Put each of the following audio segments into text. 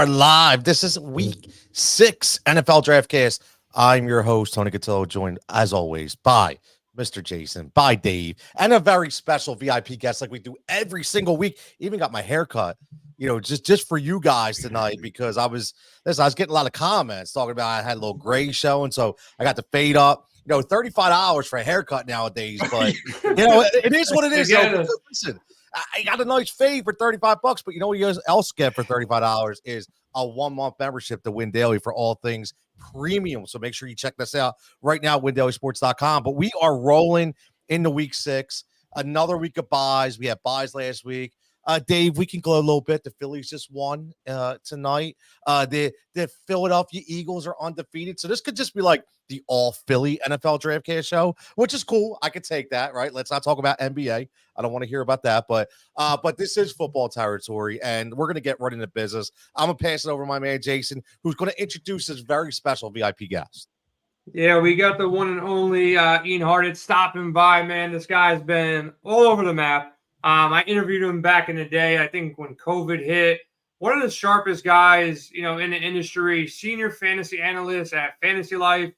are live. This is week 6 NFL DraftKings. I'm your host, Tony Cotillo, joined as always by Mr. Jason, by Dave, and a very special VIP guest like we do every single week. Even got my haircut, just for you guys tonight because I was getting a lot of comments talking about I had a little gray showing, so I got the fade up. $35 for a haircut nowadays, but it is what it is. Listen, I got a nice fade for $35, but you know what you else get for $35 is a 1-month membership to Win Daily for all things premium. So make sure you check this out right now, windailysports.com. But we are rolling into week 6, another week of buys. We had buys last week. Dave, we can go a little bit. The Phillies just won tonight. The Philadelphia Eagles are undefeated. So this could just be like the all Philly NFL DraftKings show, which is cool. I could take that, right? Let's not talk about NBA. I don't want to hear about that. But this is football territory, and we're going to get right into business. I'm going to pass it over to my man, Jason, who's going to introduce this very special VIP guest. Yeah, we got the one and only Ian Hartitz stopping by, man. This guy's been all over the map. I interviewed him back in the day, I think when COVID hit. One of the sharpest guys, in the industry, senior fantasy analyst at Fantasy Life,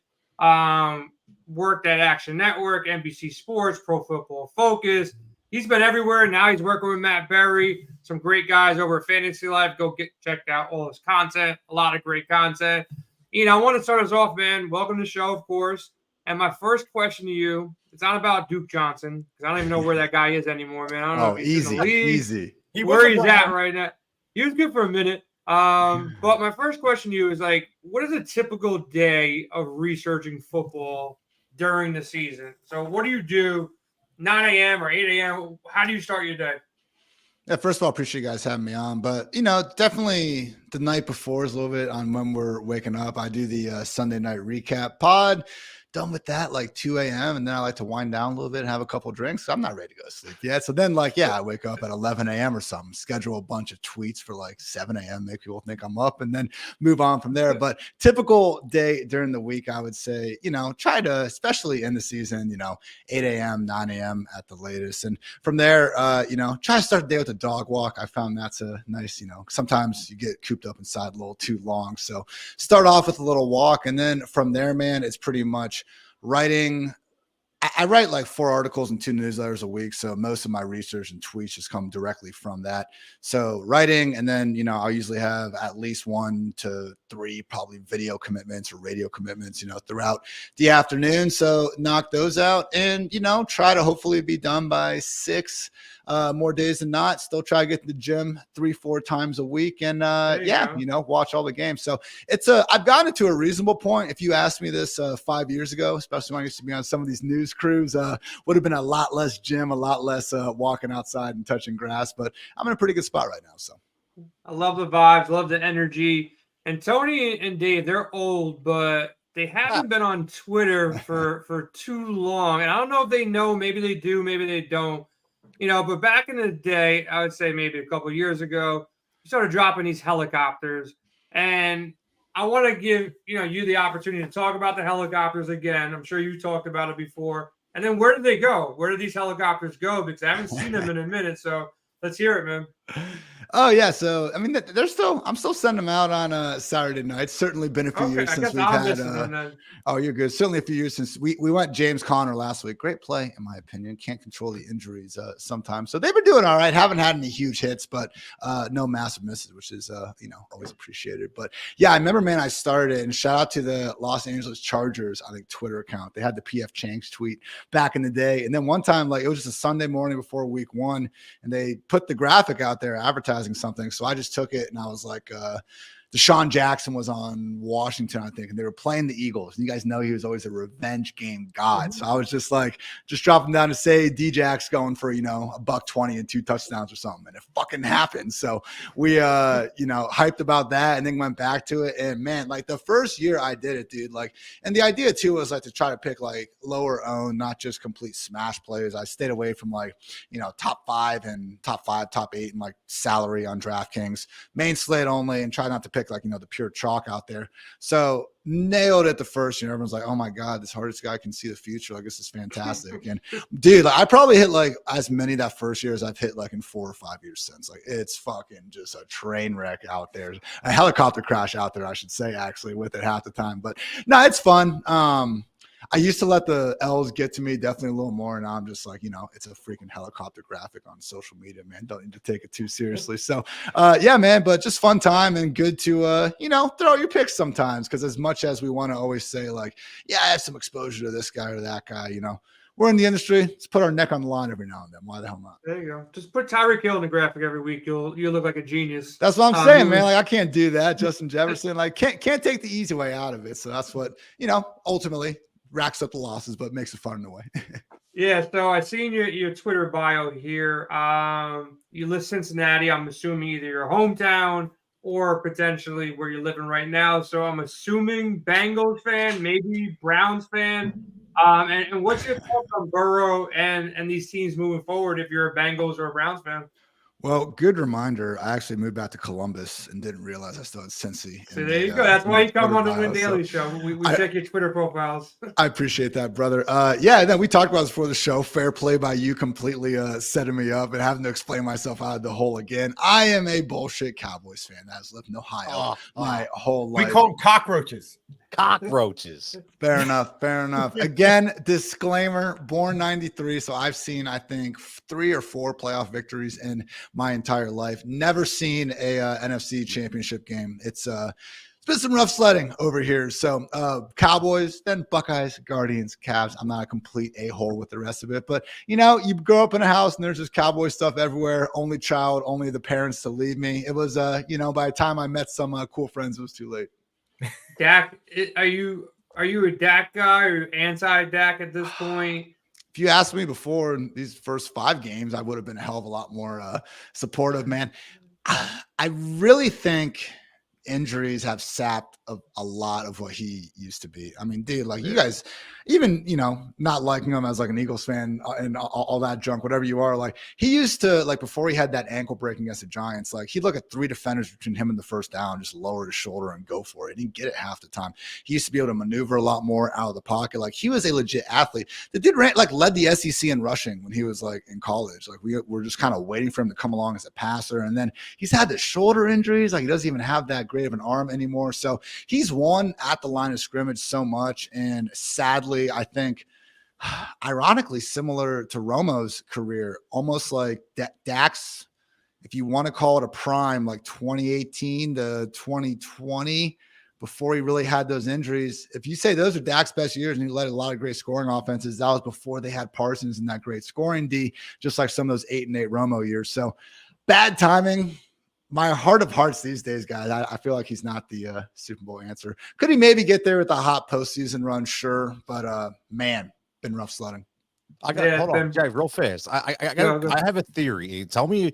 worked at Action Network, NBC Sports, Pro Football Focus. He's been everywhere. Now he's working with Matt Berry, some great guys over at Fantasy Life. Go check out all his content, a lot of great content. I want to start us off, man. Welcome to the show, of course. And my first question to you, it's not about Duke Johnson, because I don't even know where that guy is anymore, man. I don't know if he's in the league, easy. Where he's at right now. He was good for a minute. But my first question to you is, what is a typical day of researching football during the season? So what do you do 9 a.m. or 8 a.m.? How do you start your day? Yeah, first of all, appreciate you guys having me on. But, definitely the night before is a little bit on when we're waking up. I do the Sunday night recap pod. Done with that 2 a.m. and then I like to wind down a little bit and have a couple drinks. I'm not ready to go to sleep yet. So then I wake up at 11 a.m. or something, schedule a bunch of tweets for 7 a.m. Make people think I'm up and then move on from there. But typical day during the week, I would say, try to, especially in the season, 8 a.m., 9 a.m. at the latest. And from there, try to start the day with a dog walk. I found that's a nice, sometimes you get cooped up inside a little too long. So start off with a little walk. And then from there, man, it's pretty much writing. I write 4 articles and 2 newsletters a week. So most of my research and tweets just come directly from that. So writing, and then, I'll usually have at least 1 to 3 probably video commitments or radio commitments, throughout the afternoon. So knock those out and, try to hopefully be done by 6 more days than not. Still try to get to the gym 3-4 times a week and watch all the games. So it's I've gotten it to a reasonable point. If you asked me this 5 years ago, especially when I used to be on some of these news crews, would have been a lot less gym, a lot less walking outside and touching grass, but I'm in a pretty good spot right now. So I love the vibes, love the energy. And Tony and Dave, they're old, but they haven't been on Twitter for too long. And I don't know if they know, maybe they do, maybe they don't. But back in the day, I would say maybe a couple of years ago, you started dropping these helicopters. And I want to give, you the opportunity to talk about the helicopters again. I'm sure you talked about it before. And then where did they go? Where did these helicopters go? Because I haven't seen them in a minute. So let's hear it, man. Oh yeah, so I mean, I'm still sending them out on Saturday nights. Certainly been a few years since we've had. Oh, you're good. Certainly a few years since we went James Conner last week. Great play, in my opinion. Can't control the injuries sometimes, so they've been doing all right. Haven't had any huge hits, but no massive misses, which is always appreciated. But yeah, I remember, man, I started, and shout out to the Los Angeles Chargers, I think, Twitter account. They had the PF Chang's tweet back in the day, and then one time, it was just a Sunday morning before week 1, and they put the graphic out there advertising something. So I just took it and I was like, Deshaun Jackson was on Washington, I think, and they were playing the Eagles. And you guys know he was always a revenge game god. So I was just dropping down to say D-Jack's going for, $120 and 2 touchdowns or something. And it fucking happened. So we, hyped about that and then went back to it. And man, the first year I did it, dude, and the idea too was to try to pick lower owned, not just complete smash players. I stayed away from top 5, top 8 and salary on DraftKings, main slate only, and try not to pick like, the pure chalk out there. So nailed it the first year. Everyone's like, oh my God, this Hartitz guy can see the future. Like, this is fantastic. And dude, like, I probably hit like as many that first year as I've hit like in 4 or 5 years since. Like, it's fucking just a train wreck out there. A helicopter crash out there, I should say, actually, with it half the time. But no, it's fun. I used to let the L's get to me definitely a little more. And I'm just like, it's a freaking helicopter graphic on social media, man. Don't need to take it too seriously. So, yeah, man, but just fun time and good to, throw your picks sometimes. Cause as much as we want to always say like, yeah, I have some exposure to this guy or that guy, we're in the industry. Let's put our neck on the line every now and then. Why the hell not? There you go. Just put Tyreek Hill in the graphic every week. You'll look like a genius. That's what I'm saying, man. Like, I can't do that. Justin Jefferson, like, can't take the easy way out of it. So that's what, ultimately racks up the losses, but makes it fun in a way. Yeah, so I seen your Twitter bio here. You list Cincinnati. I'm assuming either your hometown or potentially where you're living right now. So I'm assuming Bengals fan, maybe Browns fan. And what's your thoughts on Burrow and these teams moving forward if you're a Bengals or a Browns fan? Well, good reminder. I actually moved back to Columbus and didn't realize I still had Cincy. So there you go. That's why you come on the Win Daily Show. We check your Twitter profiles. I appreciate that, brother. Yeah, then we talked about this before the show. Fair play by you completely setting me up and having to explain myself out of the hole again. I am a bullshit Cowboys fan that has lived in Ohio my whole life. We call them cockroaches. Cockroaches. Fair enough. Again, disclaimer, born 93. So I've seen, I think, 3 or 4 playoff victories in my entire life. Never seen a NFC championship game. It's been some rough sledding over here. So Cowboys, then Buckeyes, Guardians, Cavs. I'm not a complete a-hole with the rest of it. But, you grow up in a house and there's just Cowboy stuff everywhere. Only child, only the parents to leave me. It was, by the time I met some cool friends, it was too late. Dak, are you a Dak guy or anti-Dak at this point? If you asked me before in these first 5 games, I would have been a hell of a lot more supportive, man. I really think injuries have sapped a lot of what he used to be. I mean, dude, like, you guys, even, not liking him as like an Eagles fan and all that junk, whatever you are, like, he used to, like, before he had that ankle break against the Giants, like, he'd look at 3 defenders between him and the first down, just lower his shoulder and go for it. He didn't get it half the time. He used to be able to maneuver a lot more out of the pocket. Like, he was a legit athlete. The dude led the SEC in rushing when he was like in college. Like, we were just kind of waiting for him to come along as a passer. And then he's had the shoulder injuries. Like, he doesn't even have that great of an arm anymore. So he's won at the line of scrimmage so much. And sadly, I think, ironically, similar to Romo's career, almost like Dak's, if you want to call it a prime, like 2018 to 2020, before he really had those injuries. If you say those are Dak's best years and he led a lot of great scoring offenses, that was before they had Parsons and that great scoring D, just like some of those 8-8 Romo years. So bad timing. My heart of hearts these days, guys, I feel like he's not the Super Bowl answer. Could he maybe get there with a hot postseason run? Sure. But, man, been rough sledding. Hold on, Jay, real fast. I have a theory. Tell me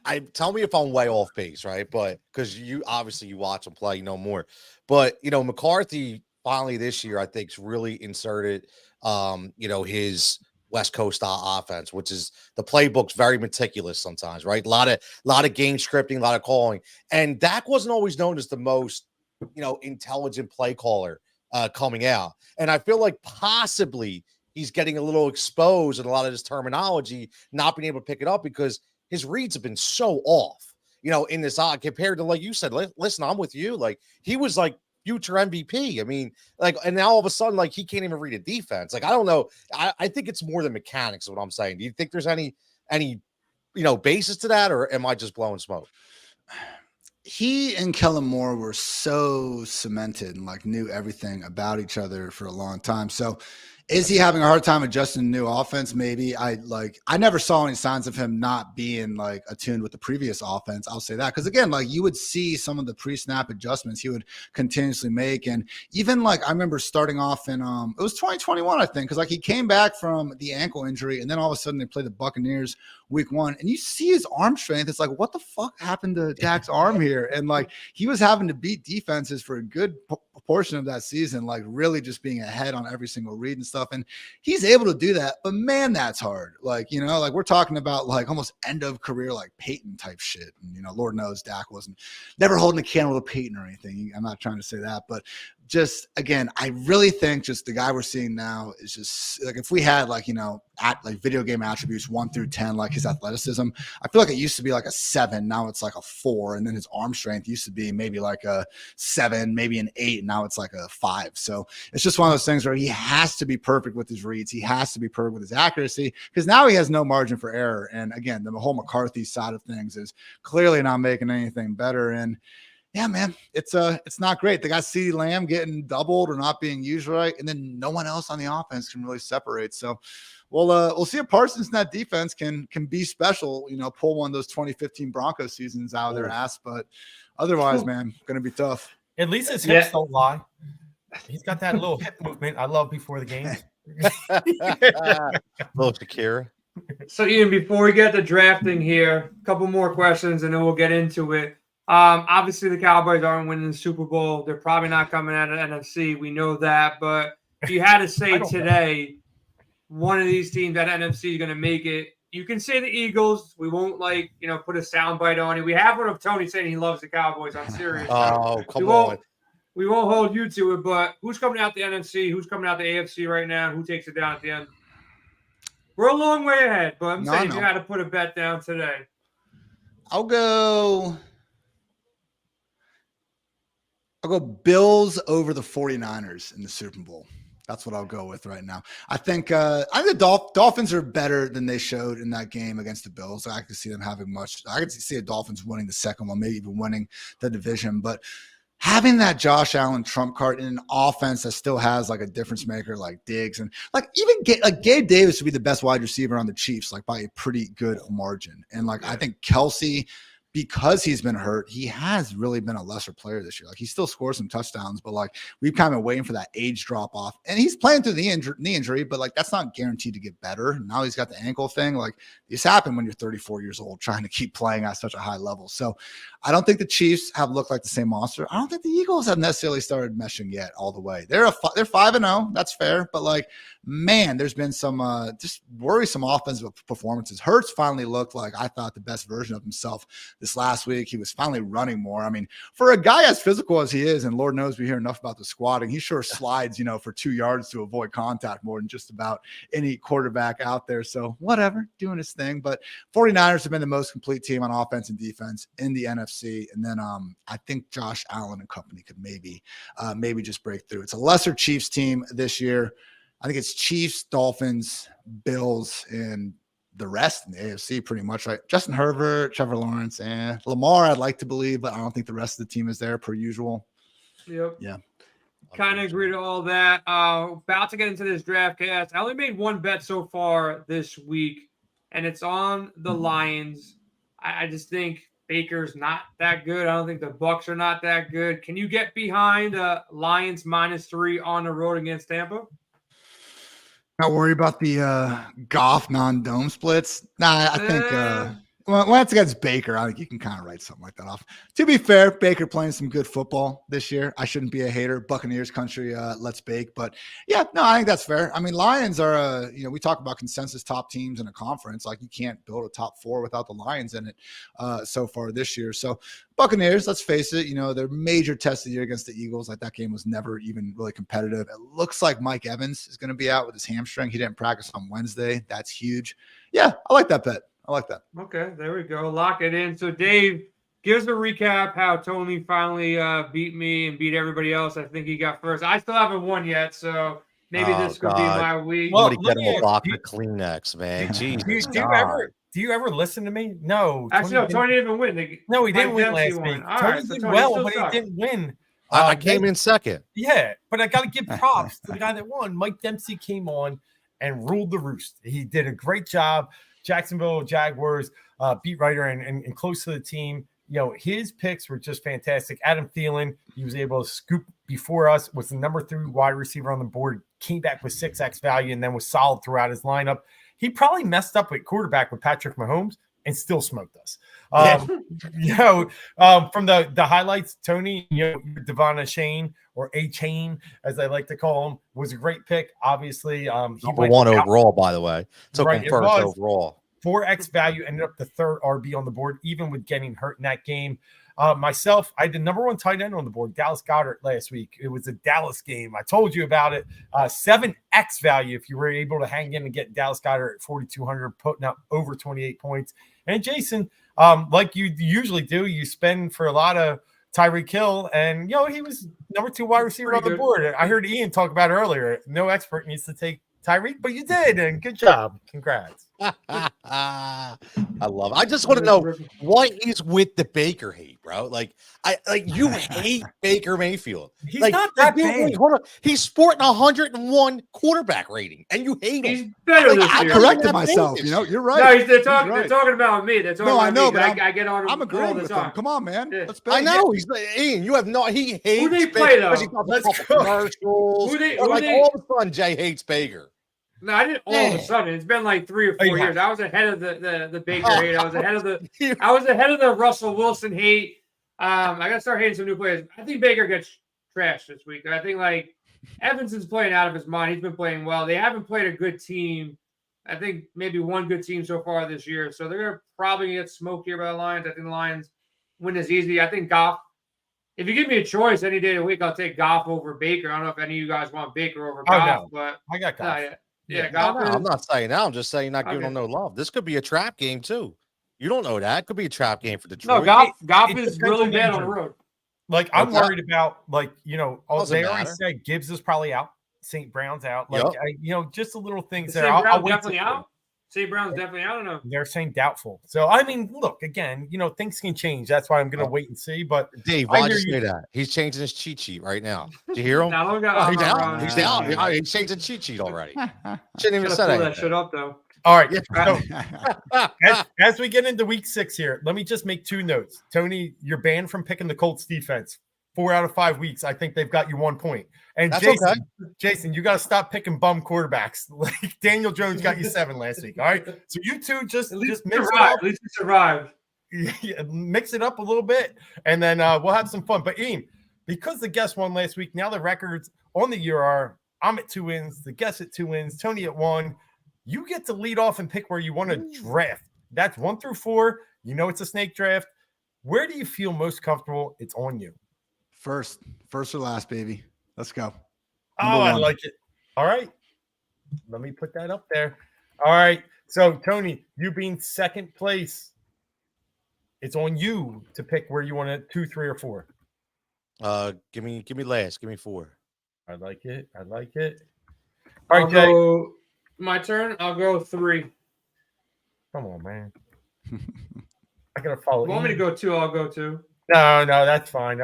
if I'm way off base, right? But because you watch him play, more. But McCarthy finally this year, I think, really inserted his West Coast style offense, which is the playbook's very meticulous sometimes, right? A lot of game scripting, a lot of calling. And Dak wasn't always known as the most, intelligent play caller coming out. And I feel like possibly he's getting a little exposed in a lot of his terminology, not being able to pick it up because his reads have been so off, in this compared to, like you said, listen, I'm with you. Like, he was like future MVP. I mean, like, and now all of a sudden, like, he can't even read a defense. Like, I don't know. I think it's more than mechanics is what I'm saying. Do you think there's any basis to that, or am I just blowing smoke? He and Kellen Moore were so cemented and like knew everything about each other for a long time. So is he having a hard time adjusting to new offense? Maybe. I never saw any signs of him not being like attuned with the previous offense. I'll say that. Cause again, like, you would see some of the pre-snap adjustments he would continuously make. And even like, I remember starting off in, it was 2021, I think. Cause like, he came back from the ankle injury and then all of a sudden they played the Buccaneers week 1 and you see his arm strength. It's like, what the fuck happened to Dak's arm here? And like, he was having to beat defenses for a good portion of that season, like really just being ahead on every single read and stuff. stuff. And he's able to do that, but man, that's hard. Like, like we're talking about like almost end of career, like Peyton type shit. And, Lord knows Dak wasn't never holding a candle to Peyton or anything. I'm not trying to say that, but just again, I really think just the guy we're seeing now is just like if we had like video game attributes 1 through 10, like his athleticism, I feel like it used to be like a 7, now it's like a 4, and then his arm strength used to be maybe like a 7, maybe an 8, and now it's like a 5. So it's just one of those things where he has to be perfect with his reads, he has to be perfect with his accuracy, because now he has no margin for error. And again, the whole McCarthy side of things is clearly not making anything better. And yeah, man, it's not great. They got CeeDee Lamb getting doubled or not being used right, and then no one else on the offense can really separate. So we'll see if Parsons in that defense can be special, pull one of those 2015 Broncos seasons out of their ass. But otherwise, man, going to be tough. At least his hips don't lie. He's got that little hip movement I love before the game. Little Shakira. So Ian, before we get to drafting here, a couple more questions and then we'll get into it. Obviously the Cowboys aren't winning the Super Bowl. They're probably not coming out of NFC. We know that. But if you had to say today, one of these teams at NFC is going to make it, you can say the Eagles. We won't put a soundbite on it. We have one of Tony saying he loves the Cowboys on Sirius. Oh, come on. We won't hold you to it, but who's coming out the NFC? Who's coming out the AFC right now? Who takes it down at the end? We're a long way ahead, but I'm saying if you had to put a bet down today. I'll go Bills over the 49ers in the Super Bowl. That's what I'll go with right now. I think the Dolphins are better than they showed in that game against the Bills. I could see them having I could see the Dolphins winning the second one, maybe even winning the division. But having that Josh Allen trump card in an offense that still has like a difference maker like Diggs and like even Gabe Davis would be the best wide receiver on the Chiefs, like by a pretty good margin. And like I think Kelsey, because he's been hurt, he has really been a lesser player this year. Like he still scores some touchdowns, but like we've kind of been waiting for that age drop off. And he's playing through the knee injury, but like that's not guaranteed to get better. Now he's got the ankle thing. Like this happened when you're 34 years old, trying to keep playing at such a high level. So I don't think the Chiefs have looked like the same monster. I don't think the Eagles have necessarily started meshing yet all the way. They're 5-0. That's fair, but like, man, there's been some just worrisome offensive performances. Hurts finally looked like I thought the best version of himself this last week. He was finally running more. I mean, for a guy as physical as he is, and Lord knows we hear enough about the squatting, he sure slides, for 2 yards to avoid contact more than just about any quarterback out there. So whatever, doing his thing. But 49ers have been the most complete team on offense and defense in the NFC. And then I think Josh Allen and company could maybe just break through. It's a lesser Chiefs team this year. I think it's Chiefs, Dolphins, Bills, and the rest in the AFC pretty much, right? Justin Herbert, Trevor Lawrence, and Lamar, I'd like to believe, but I don't think the rest of the team is there per usual. Yep. Yeah. Kind of agree to all that. About to get into this draft cast. I only made one bet so far this week, and it's on the Lions. I just think Baker's not that good. I don't think the Bucs are not that good. Can you get behind Lions -3 on the road against Tampa? Not worry about the Goff non-dome splits. Nah, I think when it's against Baker, I think you can kind of write something like that off. To be fair, Baker playing some good football this year. I shouldn't be a hater. Buccaneers country, let's bake. But yeah, no, I think that's fair. I mean, Lions are, we talk about consensus top teams in a conference. Like you can't build a top 4 without the Lions in it so far this year. So Buccaneers, let's face it, their major test of the year against the Eagles, like that game was never even really competitive. It looks like Mike Evans is going to be out with his hamstring. He didn't practice on Wednesday. That's huge. Yeah, I like that bet. I like that. Okay, there we go. Lock it in. So, Dave, give us a recap how Tony finally beat me and beat everybody else. I think he got first. I still haven't won yet, so maybe this could be my week. Well, get him a box of Kleenex, man. Jeez. Do you ever listen to me? No. Actually, no, Tony didn't win. He didn't win last week. Tony did well, but he didn't win. I came in second. Yeah, but I got to give props to the guy that won. Mike Dempsey came on and ruled the roost. He did a great job. Jacksonville Jaguars beat writer and close to the team. His picks were just fantastic. Adam Thielen, he was able to scoop before us, was the number 3 wide receiver on the board, came back with 6x value, and then was solid throughout his lineup. He probably messed up at quarterback with Patrick Mahomes, and still smoked us. Yeah. From the highlights, Tony, Devon Shane, or A Chain, as I like to call him, was a great pick. Obviously, he Number one overall, by the way. Took him first overall. 4x value, ended up the third RB on the board, even with getting hurt in that game. Myself, I had the number one tight end on the board, Dallas Goedert, last week. It was a Dallas game. I told you about it. 7x value if you were able to hang in and get Dallas Goedert at 4,200, putting up over 28 points. And Jason, like you usually do, you spend for a lot of Tyreek Hill, and he was number 2 wide receiver on the board. I heard Ian talk about it earlier. No expert needs to take Tyreek, but you did, and good job. Congrats. I love it. I just want to know what is with the Baker hate, bro. You hate Baker Mayfield. He's not that bad. Hold on. He's sporting 101 quarterback rating, and you hate him. He's better this I year. corrected myself. You're right. No, they're talking about me. They're talking about know, me. but I get on. I'm agreeing with them. Come on, man. Yeah. Let's bet. I know. He's Ian. You have no. He hates. Who they play though? Let's go. Commercials. All of a sudden, Jay hates Baker. No, I didn't all of a sudden. It's been like 3 or 4 years. I was ahead of the Baker hate. I was ahead of the Russell Wilson hate. I gotta start hating some new players. I think Baker gets trashed this week. I think Evans is playing out of his mind. He's been playing well. They haven't played a good team. I think maybe one good team so far this year. So they're gonna probably get smoked here by the Lions. I think the Lions win this easy. I think Goff. If you give me a choice any day of the week, I'll take Goff over Baker. I don't know if any of you guys want Baker over Goff, but I got Goff. Yeah, no, I'm not saying that. I'm just saying you're not giving them no love. This could be a trap game too. You don't know that. It could be a trap game for Detroit. No, Goff is really bad on the road. I'm worried about they already said Gibbs is probably out. St. Brown's out. Just the little things there. St. Brown's definitely out. St. Brown's definitely out. I don't know. They're saying doubtful. So I mean, look again. Things can change. That's why I'm going to wait and see. But Dave, why did you say that? He's changing his cheat sheet right now. Did you hear him? He's down. He's down. He's changed the cheat sheet already. Shouldn't even say that shit up though. All right. So, as we get into week 6 here, let me just make 2 notes. Tony, you're banned from picking the Colts defense. 4 out of 5 weeks, I think they've got you 1 point. And that's Jason, you got to stop picking bum quarterbacks. Like Daniel Jones got you 7 last week. All right. So you two just mix it up. At least you survived. Yeah, mix it up a little bit, and then we'll have some fun. But Ian, because the guest won last week, now the records on the year are I'm at 2 wins, the guest at 2 wins, Tony at 1. You get to lead off and pick where you want to draft. That's 1 through 4. It's a snake draft. Where do you feel most comfortable? It's on you. First or last, baby. Let's go. I like it. All right. Let me put that up there. All right. So, Tony, you being second place, it's on you to pick where you want to 2, 3, or 4. Give me last. Give me 4. I like it. All right, Jay. My turn. I'll go 3. Come on, man. I gotta follow. If you want me to go 2? I'll go 2. No, that's fine.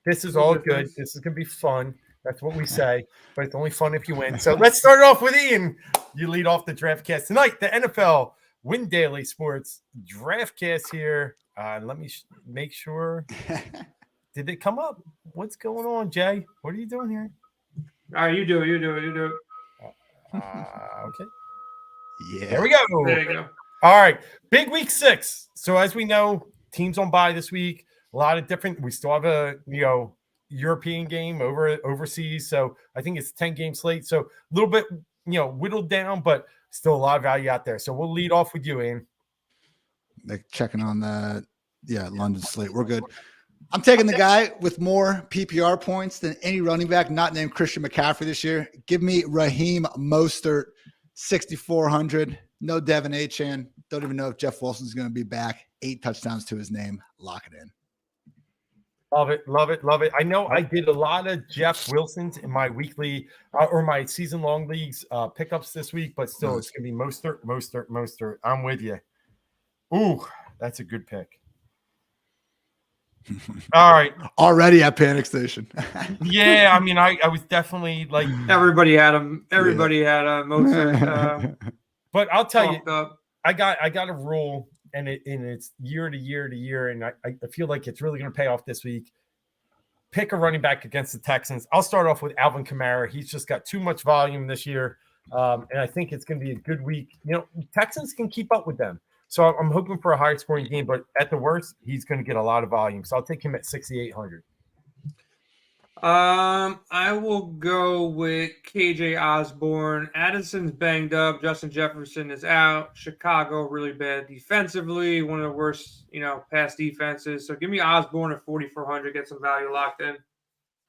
This is all good. This is gonna be fun. That's what we say, but it's only fun if you win. So let's start off with Ian. You lead off the DraftCast tonight. The NFL Win Daily Sports DraftCast here. Let me make sure. Did it come up? What's going on, Jay? What are you doing here? All right, you do it. Okay. Yeah. There we go. There you go. All right. Big week 6. So as we know, teams on bye this week. A lot of different. We still have a European game overseas. So I think it's 10-game slate. So a little bit whittled down, but still a lot of value out there. So we'll lead off with you, Ian. Like checking on that. Yeah, London slate. We're good. I'm taking the guy with more PPR points than any running back not named Christian McCaffrey this year. Give me Raheem Mostert, 6,400. No Devin Achane. Don't even know if Jeff Wilson's going to be back. 8 touchdowns to his name. Lock it in. Love it. I know I did a lot of Jeff Wilson's in my weekly or my season-long leagues pickups this week, but still it's going to be Mostert. I'm with you. Ooh, that's a good pick. All right. Already at Panic Station. Yeah, I mean, I was definitely like everybody had him. Everybody had Mozart. But I'll tell you, I got a rule, and it's year to year, and I feel like it's really going to pay off this week. Pick a running back against the Texans. I'll start off with Alvin Kamara. He's just got too much volume this year, and I think it's going to be a good week. Texans can keep up with them. So I'm hoping for a higher scoring game, but at the worst, he's going to get a lot of volume. So I'll take him at 6,800. I will go with KJ Osborne. Addison's banged up. Justin Jefferson is out. Chicago really bad defensively. One of the worst, pass defenses. So give me Osborne at 4,400. Get some value locked in.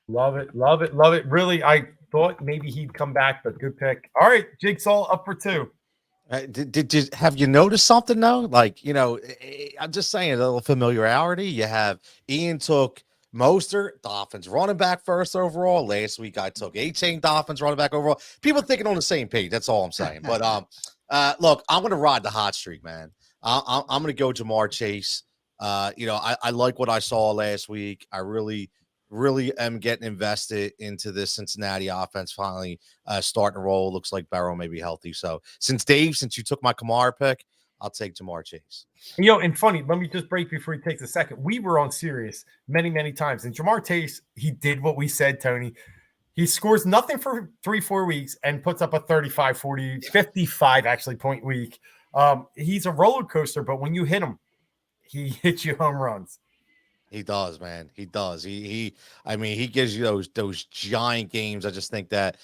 Love it. Love it. Love it. Really, I thought maybe he'd come back, but good pick. All right, Jigsaw up for 2. Have you noticed something though? Like, I'm just saying a little familiarity. You have Ian took Mostert, Dolphins running back first overall. Last week I took A-Chain, Dolphins running back overall. People thinking on the same page. That's all I'm saying. But look, I'm gonna ride the hot streak, man. I'm gonna go Jamar Chase. I like what I saw last week. I really am getting invested into this Cincinnati offense finally starting to roll. Looks like Barrow may be healthy. So since you took my Kamara pick, I'll take Jamar Chase. And funny, let me just break before he takes a second. We were on Sirius many, many times. And Jamar Chase, he did what we said, Tony. He scores nothing for 3-4 weeks and puts up a 35, 40, 55 actually point week. He's a roller coaster, but when you hit him, he hits you home runs. He does, man. He does. He gives you those giant games. I just think that,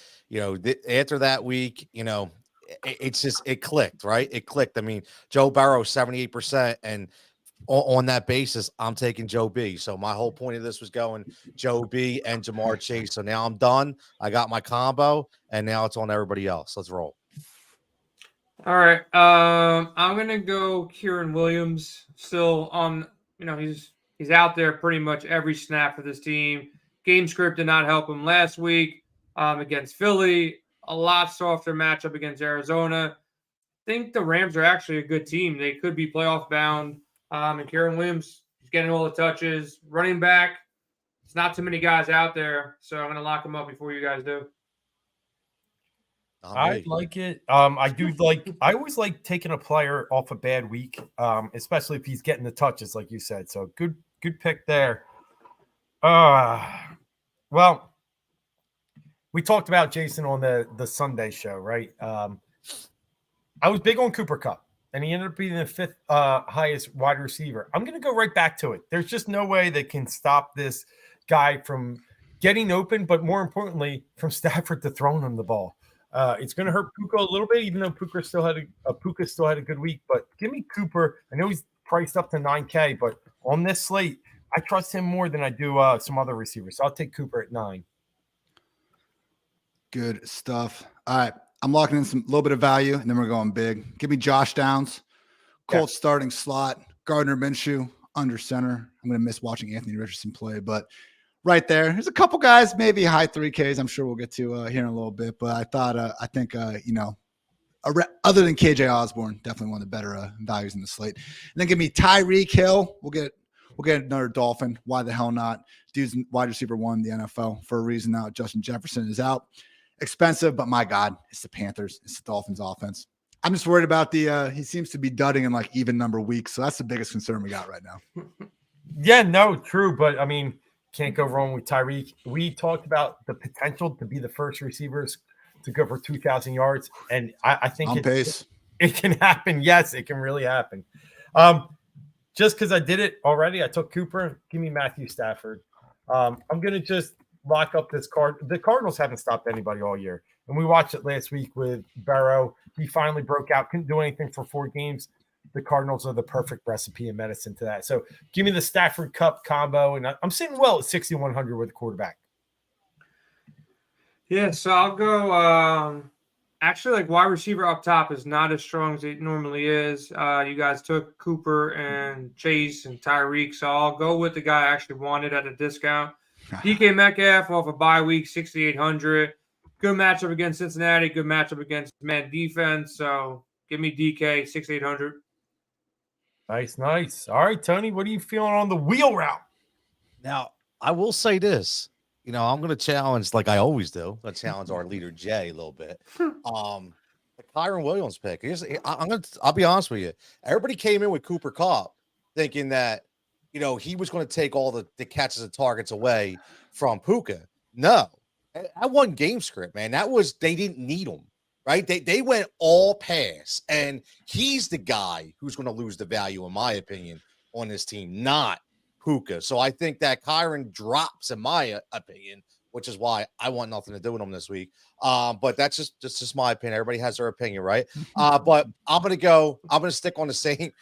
after that week, it clicked, right? It clicked. I mean, Joe Burrow, 78%. And on that basis, I'm taking Joe B. So my whole point of this was going Joe B and Jamar Chase. So now I'm done. I got my combo, and now it's on everybody else. Let's roll. All right. I'm going to go Kieran Williams. Still on, he's out there pretty much every snap for this team. Game script did not help him last week against Philly. A lot softer matchup against Arizona. I think the Rams are actually a good team. They could be playoff bound. And Kieran Williams is getting all the touches. Running back, it's not too many guys out there. So I'm going to lock him up before you guys do. I like it. I always like taking a player off a bad week, especially if he's getting the touches, like you said. So good pick there. Well, we talked about Jason on the Sunday show, right? I was big on Cooper Kupp, and he ended up being the 5th highest wide receiver. I'm going to go right back to it. There's just no way they can stop this guy from getting open, but more importantly, from Stafford to throwing him the ball. It's going to hurt Puka a little bit, even though Puka still had a good week. But give me Cooper. I know he's priced up to $9K, but on this slate, I trust him more than I do some other receivers. So I'll take Cooper at 9. Good stuff. All right. I'm locking in some little bit of value, and then we're going big. Give me Josh Downs, Colts starting slot, Gardner Minshew under center. I'm going to miss watching Anthony Richardson play, but right there, there's a couple guys, maybe high 3Ks. I'm sure we'll get to here in a little bit, but I think other than KJ Osborne, definitely one of the better values in the slate. And then give me Tyreek Hill. We'll get another Dolphin. Why the hell not? Dude's wide receiver 1 in the NFL for a reason now. Justin Jefferson is out. Expensive, but my God, it's the Panthers. It's the Dolphins offense. I'm just worried about he seems to be dudding in like even number weeks. So that's the biggest concern we got right now. Yeah, no, true. But I mean, can't go wrong with Tyreek. We talked about the potential to be the first receivers to go for 2,000 yards. And I think it can happen. Yes, it can really happen. Just because I did it already, I took Cooper. Give me Matthew Stafford. I'm going to just lock up this card. The Cardinals haven't stopped anybody all year. And we watched it last week with Barrow. He finally broke out, couldn't do anything for 4 games. The Cardinals are the perfect recipe and medicine to that. So give me the Stafford Kupp combo. And I'm sitting well at 6,100 with the quarterback. Yeah, so I'll go actually like wide receiver up top is not as strong as it normally is. You guys took Cooper and Chase and Tyreek, so I'll go with the guy I actually wanted at a discount. DK Metcalf off a bye week, 6,800. Good matchup against Cincinnati. Good matchup against man defense. So give me DK, 6,800. Nice. All right, Tony, what are you feeling on the wheel route? Now, I will say this. I'm going to challenge, like I always do. Let's challenge our leader, Jay, a little bit. The Kyron Williams pick. I'll be honest with you. Everybody came in with Cooper Kupp thinking that, he was going to take all the catches and targets away from Puka. No. That wasn't game script, man. They didn't need him. right? They went all pass, and he's the guy who's going to lose the value, in my opinion, on this team, not Puka. So I think that Kyron drops, in my opinion, which is why I want nothing to do with him this week. But that's just my opinion. Everybody has their opinion, right? But I'm gonna stick on the same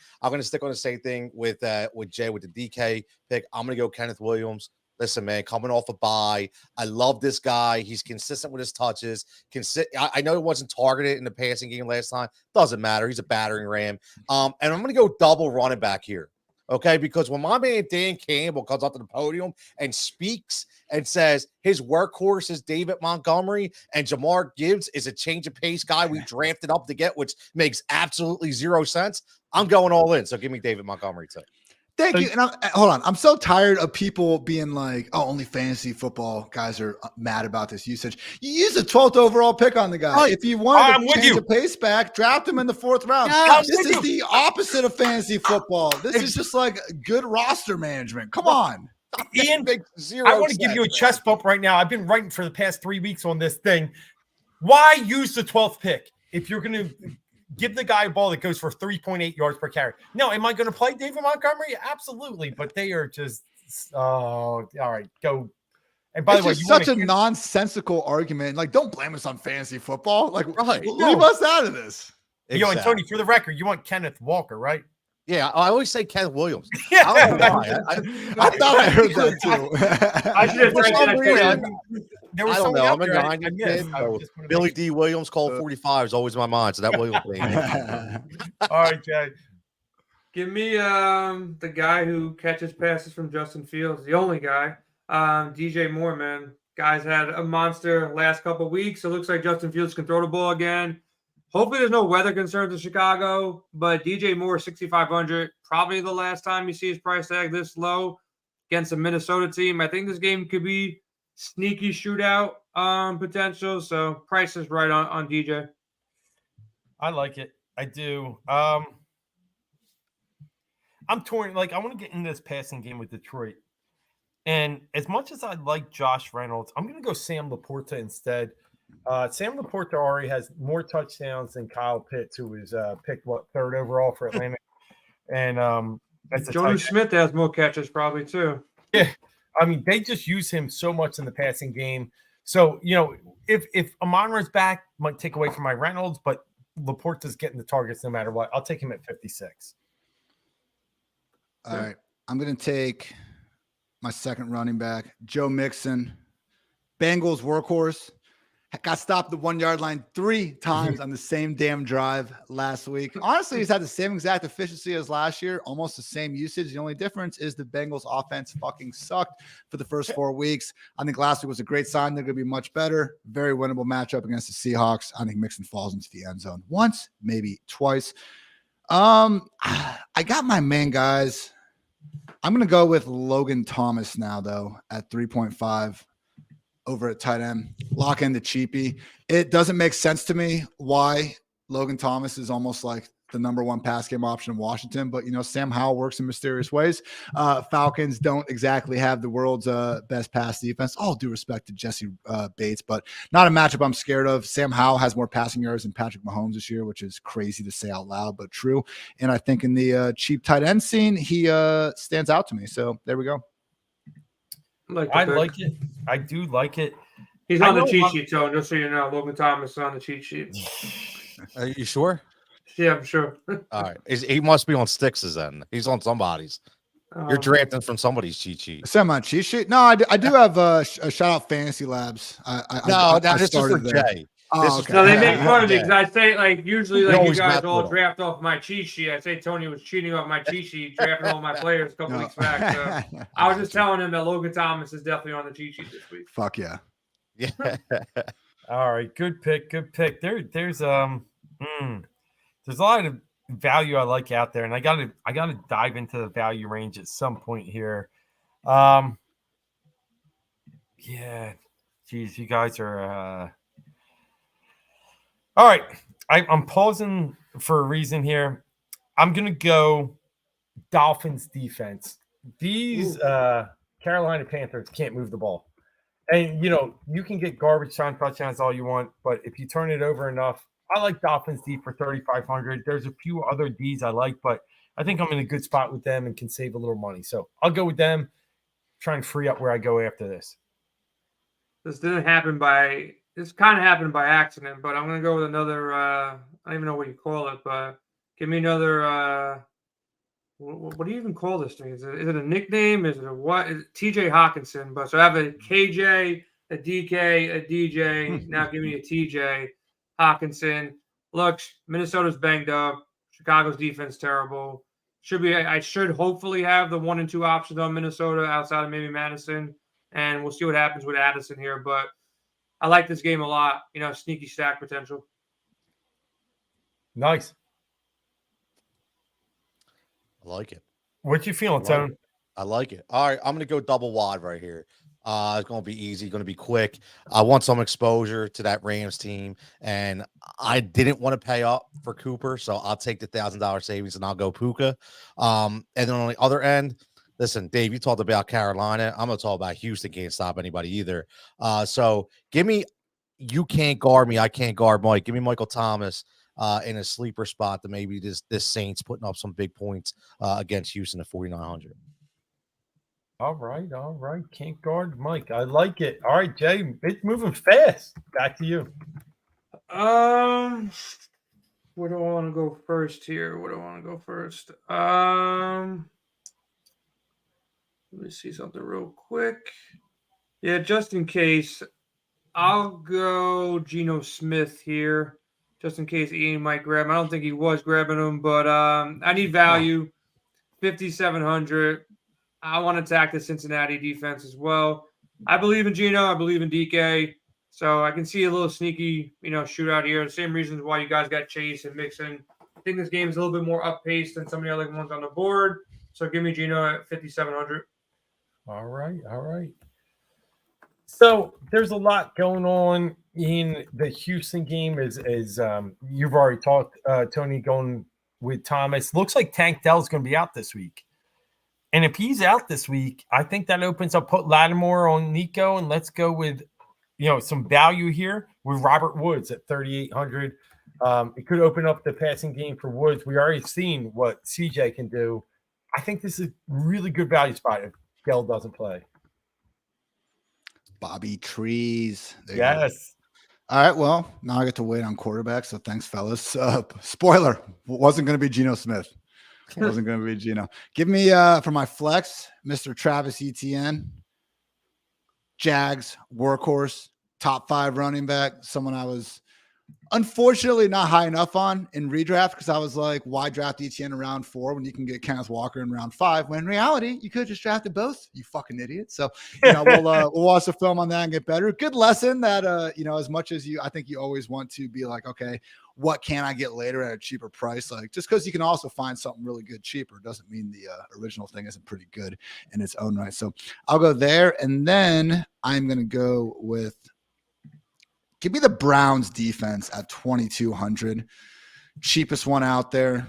thing with Jay with the DK pick. I'm gonna go Kenneth Williams. Listen, man, coming off a bye. I love this guy. He's consistent with his touches. I know he wasn't targeted in the passing game last time. Doesn't matter. He's a battering ram. And I'm going to go double running back here. Okay, because when my man Dan Campbell comes up to the podium and speaks and says his workhorse is David Montgomery and Jamar Gibbs is a change of pace guy we drafted up to get, which makes absolutely zero sense, I'm going all in. So give me David Montgomery too. Thank you. And hold on. I'm so tired of people being like, oh, only fantasy football guys are mad about this usage. You use a 12th overall pick on the guy. Right. If you want to change a pace back, draft him in the 4th round. Yes, this is the opposite of fantasy football. This is just like good roster management. Come on. Ian, I want to give you a chest bump right now. I've been writing for the past 3 weeks on this thing. Why use the 12th pick if you're going to give the guy a ball that goes for 3.8 yards per carry? No, am I going to play David Montgomery? Absolutely, but they are just all right. Go. And by the way, such a nonsensical argument. Like, don't blame us on fantasy football. Like, leave us out of this. Exactly. And Tony, for the record, you want Kenneth Walker, right? Yeah, I always say Kenneth Williams. Yeah, I don't know why. I thought I heard that too. I should have There was I don't know. I'm a there 90 kid. So Billy D. Williams, called 45 is always in my mind. So that Williams thing. All right, Jay. Give me the guy who catches passes from Justin Fields, the only guy. DJ Moore, man. Guy's had a monster last couple of weeks. It looks like Justin Fields can throw the ball again. Hopefully there's no weather concerns in Chicago, but DJ Moore, 6,500, probably the last time you see his price tag this low against a Minnesota team. I think this game could be sneaky shootout potential, so price is right on DJ. I like it. I do. I'm torn. Like, I want to get in this passing game with Detroit. And as much as I like Josh Reynolds, I'm going to go Sam Laporta instead. Sam Laporta already has more touchdowns than Kyle Pitts, who was picked, 3rd overall for Atlanta. And Jonnu Smith has more catches probably too. Yeah. I mean, they just use him so much in the passing game. So, if Amon-Ra's back, might take away from my Reynolds, but Laporta's getting the targets no matter what. I'll take him at 56. All right. I'm going to take my second running back, Joe Mixon. Bengals workhorse. Got stopped the 1 yard line 3 times on the same damn drive last week. Honestly, he's had the same exact efficiency as last year, almost the same usage. The only difference is the Bengals offense fucking sucked for the first 4 weeks. I think last week was a great sign. They're going to be much better. Very winnable matchup against the Seahawks. I think Mixon falls into the end zone once, maybe twice. I got my main guys. I'm going to go with Logan Thomas now, though, at 3.5. over at tight end. Lock in the cheapie. It doesn't make sense to me why Logan Thomas is almost like the number 1 pass game option in Washington, but Sam Howell works in mysterious ways. Falcons don't exactly have the world's best pass defense. All due respect to Jesse Bates, but not a matchup I'm scared of. Sam Howell has more passing yards than Patrick Mahomes this year, which is crazy to say out loud, but true. And I think in the cheap tight end scene, he stands out to me. So there we go. I like it. I do like it. He's on the cheat sheet, Tone, just so you know. Logan Thomas is on the cheat sheet. Are you sure? Yeah, I'm sure. All right. He must be on Styx's then. He's on somebody's. You're drafting from somebody's cheat sheet. Semi cheat sheet? No, I do have a shout out Fantasy Labs. This is for Jay. Okay. No, they make fun of me because I say, usually, you guys all draft off my cheat sheet. I say Tony was cheating off my cheat sheet, drafting all my players a couple weeks back. So I was just telling him that Logan Thomas is definitely on the cheat sheet this week. Fuck yeah. Yeah. All right. Good pick. There's a lot of value I like out there, and I gotta dive into the value range at some point here. Yeah. Geez, you guys are all right. I'm pausing for a reason here. I'm going to go Dolphins defense. These Carolina Panthers can't move the ball. And, you can get garbage time touchdowns all you want, but if you turn it over enough, I like Dolphins D for 3,500. There's a few other Ds I like, but I think I'm in a good spot with them and can save a little money. So I'll go with them, try and free up where I go after this. This kind of happened by accident, but I'm going to go with another, I don't even know what you call it, but give me another, what do you even call this thing? Is it a nickname? Is it a what? Is it TJ Hawkinson? But so I have a KJ, a DK, a DJ. Now give me a TJ Hawkinson. Look, Minnesota's banged up. Chicago's defense terrible. I should hopefully have the 1 and 2 options on Minnesota outside of maybe Madison, and we'll see what happens with Addison here. But I like this game a lot. Sneaky stack potential. Nice. I like it. What you feeling, Tone? I like it. All right, I'm gonna go double wide right here. It's gonna be easy, gonna be quick. I want some exposure to that Rams team, and I didn't want to pay up for Cooper, so I'll take the $1,000 savings and I'll go Puka. And then on the other end, listen, Dave, you talked about Carolina. I'm gonna talk about Houston. Can't stop anybody either. So give me, you can't guard me, I can't guard Mike. Give me Michael Thomas in a sleeper spot to maybe this Saints putting up some big points against Houston at 4,900. All right. Can't guard Mike. I like it. All right, Jay, it's moving fast. Back to you. Where do I want to go first here? Let me see something real quick. Yeah, just in case, I'll go Geno Smith here. Just in case Ian might grab him. I don't think he was grabbing him, but I need value. 5,700. I want to attack the Cincinnati defense as well. I believe in Geno. I believe in DK. So I can see a little sneaky, shootout here. The same reasons why you guys got Chase and Mixon. I think this game is a little bit more up-paced than some of the other ones on the board. So give me Geno at 5,700. All right. So there's a lot going on in the Houston game. As you've already talked, Tony, going with Thomas. Looks like Tank Dell's going to be out this week. And if he's out this week, I think that opens up, put Lattimore on Nico, and let's go with, some value here with Robert Woods at 3,800. It could open up the passing game for Woods. We already seen what CJ can do. I think this is a really good value spot if Dell doesn't play. Bobby Trees. Yes. All right. Well, now I get to wait on quarterback. So thanks, fellas. Spoiler, wasn't going to be Geno Smith. Wasn't going to be Geno. Give me for my flex, Mr. Travis Etienne, Jags, workhorse, top 5 running back. Someone I was unfortunately not high enough on in redraft because I was like, why draft Etienne in round 4 when you can get Kenneth Walker in round 5? When in reality, you could have just drafted both. You fucking idiot. So we'll watch the film on that and get better. Good lesson that as much as I think you always want to be like, okay, what can I get later at a cheaper price? Like just because you can also find something really good cheaper doesn't mean the original thing isn't pretty good in its own right. So I'll go there, and then I'm gonna go with. Give me the Browns defense at 2,200. Cheapest one out there.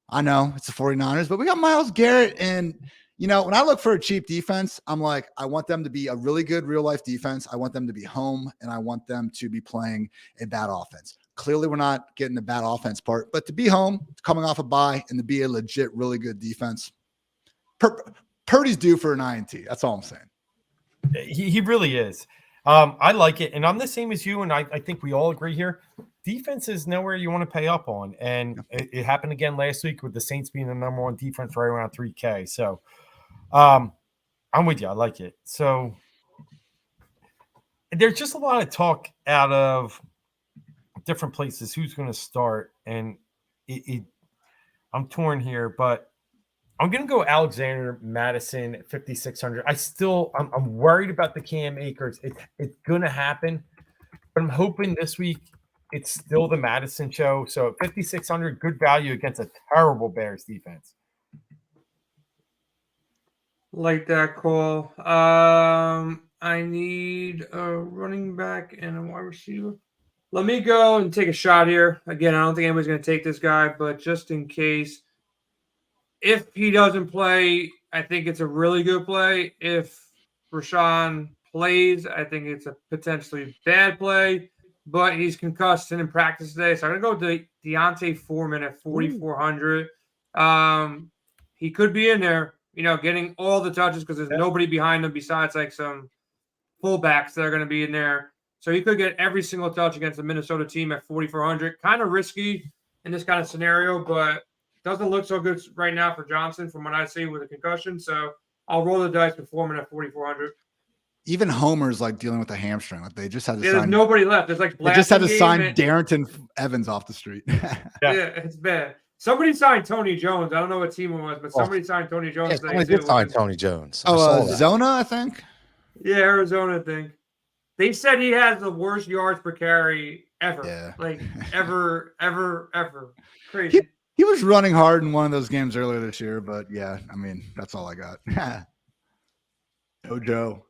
I know it's the 49ers, but we got Myles Garrett. And, when I look for a cheap defense, I'm like, I want them to be a really good real life defense. I want them to be home, and I want them to be playing a bad offense. Clearly, we're not getting the bad offense part, but to be home, coming off a bye, and to be a legit, really good defense. Purdy's due for an INT. That's all I'm saying. He really is. I like it, and I'm the same as you, and I think we all agree here. Defense is nowhere you want to pay up on, and it happened again last week with the Saints being the number 1 defense right around 3K. So I'm with you. I like it. So there's just a lot of talk out of different places who's going to start, and I'm torn here, but I'm going to go Alexander Madison at 5,600. I'm worried about the Cam Akers. It's going to happen, but I'm hoping this week it's still the Madison show. So at 5,600, good value against a terrible Bears defense. Like that call. I need a running back and a wide receiver. Let me go and take a shot here. Again, I don't think anybody's going to take this guy, but just in case. If he doesn't play, I think it's a really good play. If Rashawn plays, I think it's a potentially bad play. but he's concussed and in practice today. So I'm going to go with Deontay Foreman at 4,400. He could be in there, getting all the touches because there's nobody behind him besides like some fullbacks that are going to be in there. So he could get every single touch against the Minnesota team at 4,400. Kind of risky in this kind of scenario, but doesn't look so good right now for Johnson from what I see with a concussion. So I'll roll the dice with Foreman at 4,400. Even Homer's like dealing with a hamstring. Like they just had to there's nobody left. There's like they just had to sign Darrington Evans off the street. Yeah, it's bad. Somebody signed Tony Jones. I don't know what team it was, but somebody signed Tony Jones. Yeah, somebody did sign Tony Jones. Zona, I think. Yeah, Arizona thing. They said he has the worst yards per carry ever. Yeah. Like ever. Crazy. He was running hard in one of those games earlier this year, but yeah, I mean, that's all I got. No Joe.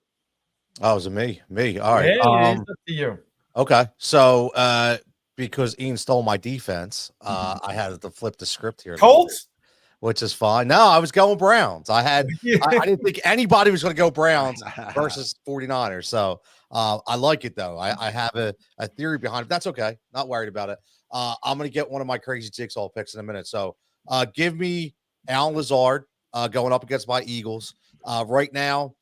Oh, was it me? All right. Yeah, it's up to you. Okay. So because Ian stole my defense, I had to flip the script here. Colts? Which is fine. No, I was going Browns. I didn't think anybody was going to go Browns versus 49ers. So I like it, though. I have a theory behind it. That's okay. Not worried about it. I'm going to get one of my crazy jigsaw picks in a minute. So give me Alan Lazard going up against my Eagles. Right now,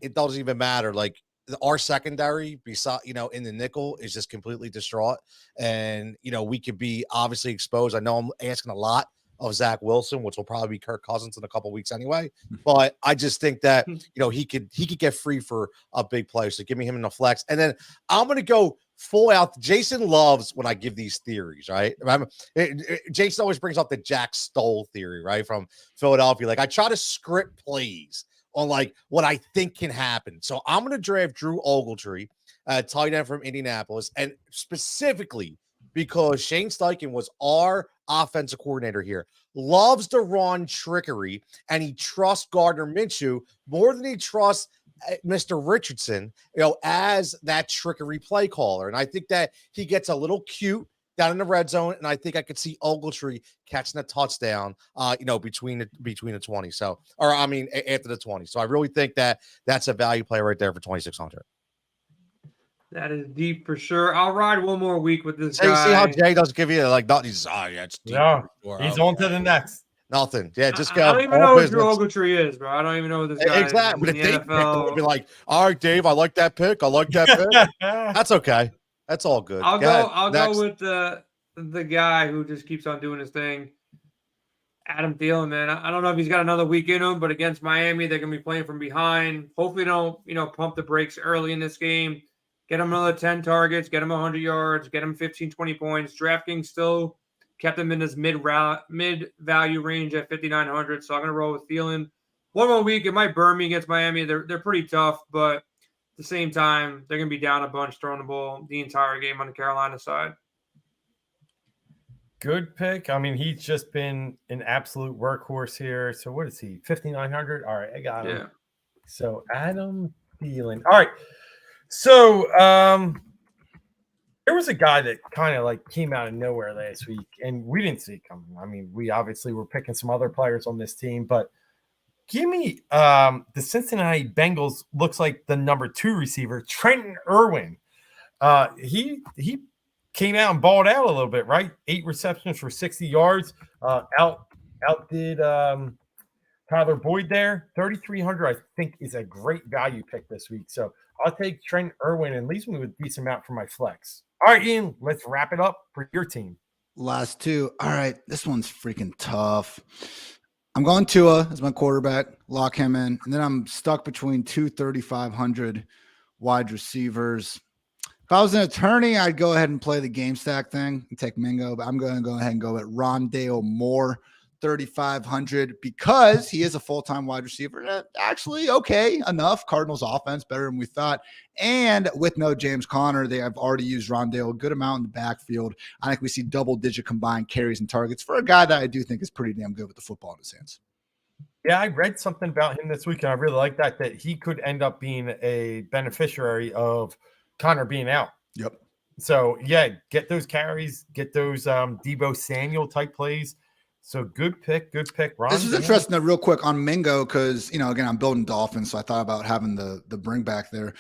it doesn't even matter. Like our secondary, beside in the nickel, is just completely distraught, and we could be obviously exposed. I know I'm asking a lot of Zach Wilson, which will probably be Kirk Cousins in a couple of weeks anyway. But I just think that he could get free for a big play. So give me him in the flex, and then I'm gonna go full out. Jason loves when I give these theories, right? Jason always brings up the Jack Stoll theory, right, from Philadelphia. Like I try to script plays on like what I think can happen. So I'm going to draft Drew Ogletree, tight end from Indianapolis, and specifically because Shane Steichen was our offensive coordinator here, loves to run trickery, and he trusts Gardner Minshew more than he trusts Mr. Richardson, as that trickery play caller. And I think that he gets a little cute down in the red zone, and I think I could see Ogletree catching a touchdown, between the 20. So, after the 20. So I really think that that's a value play right there for 2,600. That is deep for sure. I'll ride one more week with this guy. See how Jay doesn't give you like nothing. He's it's deep. No, he's on to the next. Nothing. Yeah, just go. I don't even know what Drew Ogletree is, bro. I don't even know what this guy exactly. is. But if they pick, they'll be like, all right, Dave, I like that pick. That's okay. That's all good. I'll go with the guy who just keeps on doing his thing. Adam Thielen, man. I don't know if he's got another week in him, but against Miami, they're gonna be playing from behind. Hopefully don't, pump the brakes early in this game. Get him another 10 targets, get him 100 yards, get him 15, 20 points. DraftKings still kept him in this mid-value range at 5,900. So I'm gonna roll with Thielen. One more week, it might burn me against Miami. They're pretty tough, but at the same time, they're going to be down a bunch throwing the ball the entire game on the Carolina side. Good pick. I mean, he's just been an absolute workhorse here. So what is he? 5,900? All right, I got him. Yeah. So Adam Thielen. All right. So there was a guy that kind of like came out of nowhere last week, and we didn't see it coming. I mean, we obviously were picking some other players on this team, but give me the Cincinnati Bengals looks like the number 2 receiver, Trenton Irwin. He came out and balled out a little bit, right? 8 receptions for 60 yards. Outdid Tyler Boyd there. 3,300, I think, is a great value pick this week. So I'll take Trenton Irwin and leaves me with a decent amount for my flex. All right, Ian, let's wrap it up for your team. Last 2. All right, this one's freaking tough. I'm going Tua as my quarterback, lock him in. And then I'm stuck between 2 3,500 wide receivers. If I was an attorney, I'd go ahead and play the game stack thing and take Mingo, but I'm going to go ahead and go at Rondale Moore, 3,500, because he is a full-time wide receiver. Actually, okay, enough. Cardinals offense, better than we thought. And with no James Conner, they have already used Rondale a good amount in the backfield. I think we see double-digit combined carries and targets for a guy that I do think is pretty damn good with the football in his hands. Yeah, I read something about him this week, and I really like that he could end up being a beneficiary of Conner being out. Yep. So, yeah, get those carries, get those Deebo Samuel type plays. So good pick. Ron, this is interesting, real quick on Mingo, because, again, I'm building Dolphins, so I thought about having the bring back there.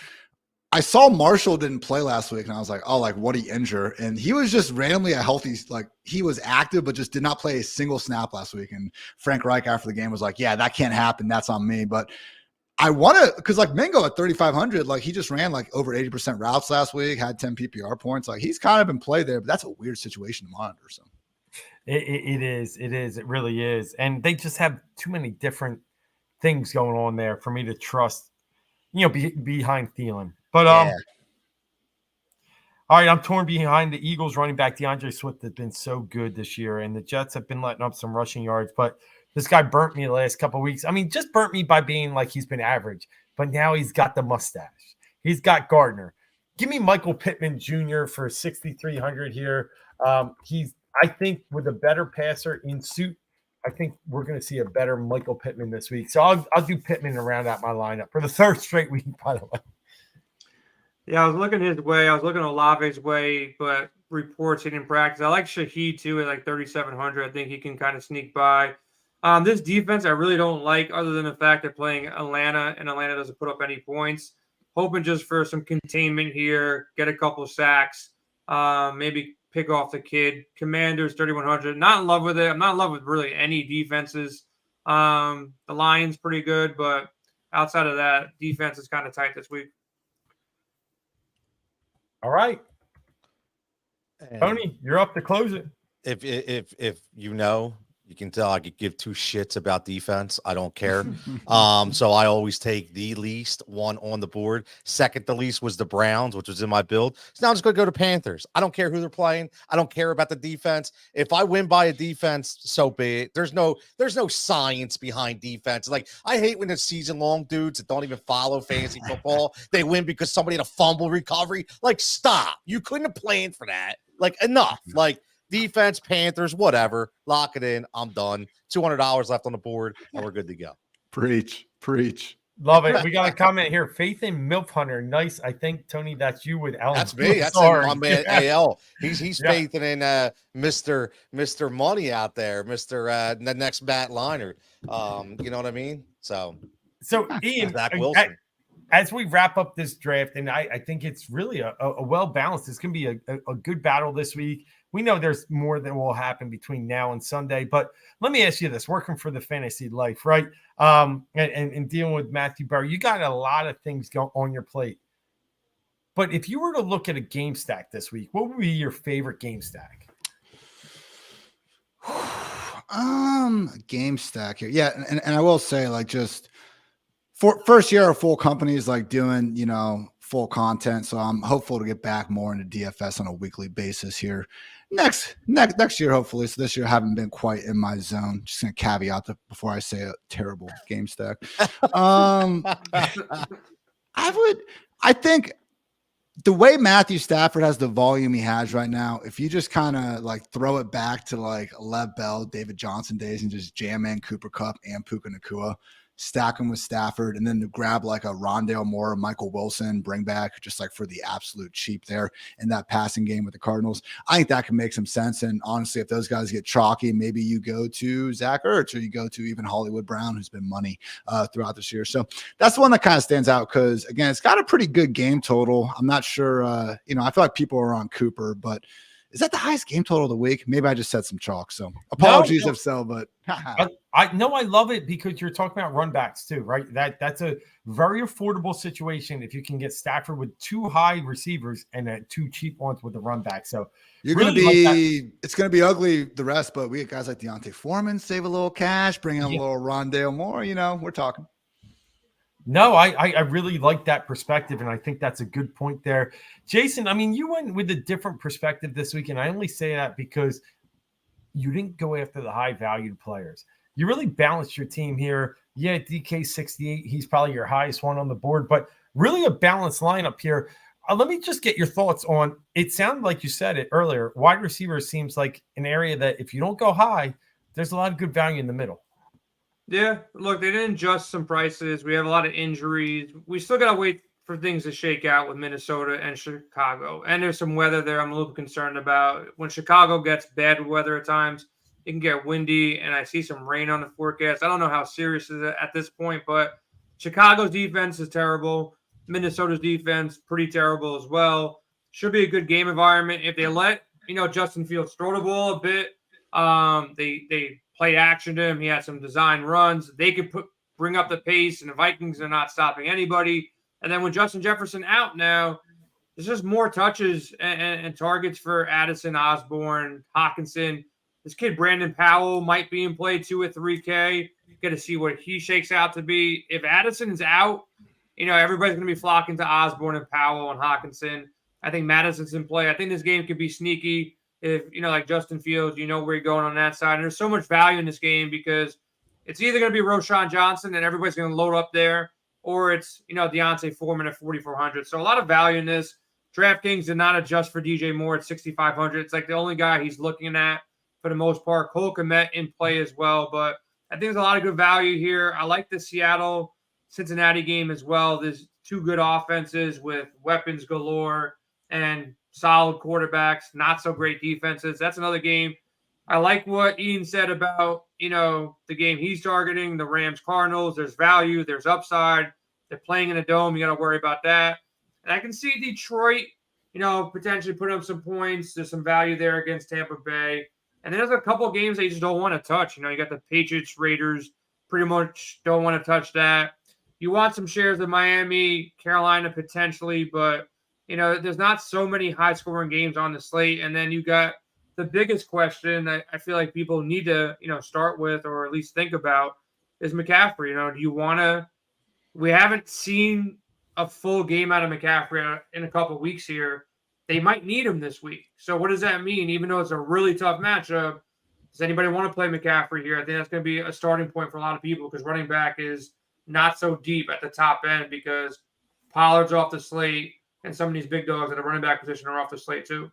I saw Marshall didn't play last week, and I was like, oh, like, what he injure? And he was just randomly a healthy, like, he was active, but just did not play a single snap last week. And Frank Reich after the game was like, yeah, that can't happen. That's on me. But I want to, because like Mingo at 3,500, like he just ran like over 80% routes last week, had 10 PPR points. Like he's kind of in play there, but that's a weird situation to monitor. So it is. It really is. And they just have too many different things going on there for me to trust, behind Thielen. But all right, I'm torn behind the Eagles running back. DeAndre Swift has been so good this year, and the Jets have been letting up some rushing yards. But this guy burnt me the last couple of weeks. I mean, just burnt me by being like he's been average. But now he's got the mustache. He's got Gardner. Give me Michael Pittman Jr. for 6,300 here. I think, with a better passer in suit, I think we're going to see a better Michael Pittman this week. So I'll do Pittman to round out my lineup for the third straight week, by the way. Yeah, I was looking his way. I was looking Olave's way, but reports he didn't practice. I like Shaheed too at like 3,700. I think he can kind of sneak by. This defense I really don't like, other than the fact they're playing Atlanta, and Atlanta doesn't put up any points. Hoping just for some containment here, get a couple sacks, maybe pick off the kid. Commanders 3,100. Not in love with it. I'm not in love with really any defenses. The Lions pretty good, but outside of that, defense is kind of tight this week. All right, And Tony, you're up to close it. if you can tell I could give two shits about defense. I don't care. So I always take the least one on the board. Second to least was the Browns, which was in my build. So now I'm just going to go to Panthers. I don't care who they're playing. I don't care about the defense. If I win by a defense, so be it. There's no science behind defense. Like, I hate when it's season-long dudes that don't even follow fantasy football. They win because somebody had a fumble recovery. Like, stop. You couldn't have planned for that. Like, enough. Like, defense, Panthers, whatever. Lock it in. I'm done. $200 left on the board, and we're good to go. preach. Love it. We got a comment here. Faith in MILF Hunter. Nice. I think, Tony, that's you with Ellen. That's me. That's my man, AL. He's faithing in Mr. Money out there, Mr. The next Matt Liner. You know what I mean? So Ian, Zach Wilson. as we wrap up this draft, and I think it's really a well-balanced. It's going to be a good battle this week. We know there's more that will happen between now and Sunday, but let me ask you this: working for the fantasy life, right? And dealing with Matthew Berry, you got a lot of things going on your plate. But if you were to look at a game stack this week, what would be your favorite game stack? Game stack here. Yeah. And I will say, like, just for first year of full companies, like doing, full content. So I'm hopeful to get back more into DFS on a weekly basis here next year, hopefully. So this year I haven't been quite in my zone. Just gonna caveat that before I say a terrible game stack. I think the way Matthew Stafford has the volume he has right now, if you just kind of like throw it back to like Lev Bell, David Johnson days, and just jam in Cooper Kupp and Puka Nacua, stack him with Stafford, and then to grab like a Rondale Moore, Michael Wilson, bring back just like for the absolute cheap there in that passing game with the Cardinals. I think that can make some sense. And honestly, if those guys get chalky, maybe you go to Zach Ertz, or you go to even Hollywood Brown, who's been money throughout this year. So that's the one that kind of stands out because, again, it's got a pretty good game total. I'm not sure, I feel like people are on Cooper, but is that the highest game total of the week? Maybe I just said some chalk. So apologies if so, but I know I love it because you're talking about run backs too, right? That's a very affordable situation if you can get Stafford with two high receivers and two cheap ones with the run back. So you're really going to be, it's going to be ugly the rest, but we get guys like Deontay Foreman, save a little cash, bring in a little Rondale Moore, we're talking. No, I really like that perspective, and I think that's a good point there. Jason, I mean, you went with a different perspective this week, and I only say that because you didn't go after the high-valued players. You really balanced your team here. Yeah, DK68, he's probably your highest one on the board, but really a balanced lineup here. Let me just get your thoughts on, it sounded like you said it earlier, wide receiver seems like an area that if you don't go high, there's a lot of good value in the middle. Yeah, look, they didn't adjust some prices. We have a lot of injuries. We still got to wait for things to shake out with Minnesota and Chicago. And there's some weather there I'm a little concerned about. When Chicago gets bad weather at times, it can get windy, and I see some rain on the forecast. I don't know how serious it is at this point, but Chicago's defense is terrible. Minnesota's defense, pretty terrible as well. Should be a good game environment. If they let, Justin Fields throw the ball a bit, they play action to him. He had some design runs. They could bring up the pace, and the Vikings are not stopping anybody. And then with Justin Jefferson out now, there's just more touches and targets for Addison, Osborne, Hawkinson. This kid, Brandon Powell, might be in play 2 or 3K. Got to see what he shakes out to be. If Addison's out, everybody's going to be flocking to Osborne and Powell and Hawkinson. I think Madison's in play. I think this game could be sneaky if, like Justin Fields, where you're going on that side. And there's so much value in this game because it's either going to be Roshan Johnson and everybody's going to load up there, or it's, Deontay Foreman at 4,400. So a lot of value in this. DraftKings did not adjust for DJ Moore at 6,500. It's like the only guy he's looking at for the most part. Cole Kmet in play as well. But I think there's a lot of good value here. I like the Seattle-Cincinnati game as well. There's 2 good offenses with weapons galore and solid quarterbacks, not so great defenses. That's another game. I like what Ian said about, the game he's targeting, the Rams-Cardinals. There's value. There's upside. They're playing in a dome. You got to worry about that. And I can see Detroit, potentially put up some points. There's some value there against Tampa Bay. And there's a couple of games they just don't want to touch. You got the Patriots, Raiders, pretty much don't want to touch that. You want some shares of Miami, Carolina potentially, but, there's not so many high-scoring games on the slate. And then you got the biggest question that I feel like people need to, start with or at least think about is McCaffrey. Do you want to – we haven't seen a full game out of McCaffrey in a couple of weeks here. They might need him this week. So what does that mean? Even though it's a really tough matchup, does anybody want to play McCaffrey here? I think that's going to be a starting point for a lot of people because running back is not so deep at the top end because Pollard's off the slate and some of these big dogs at the running back position are off the slate too.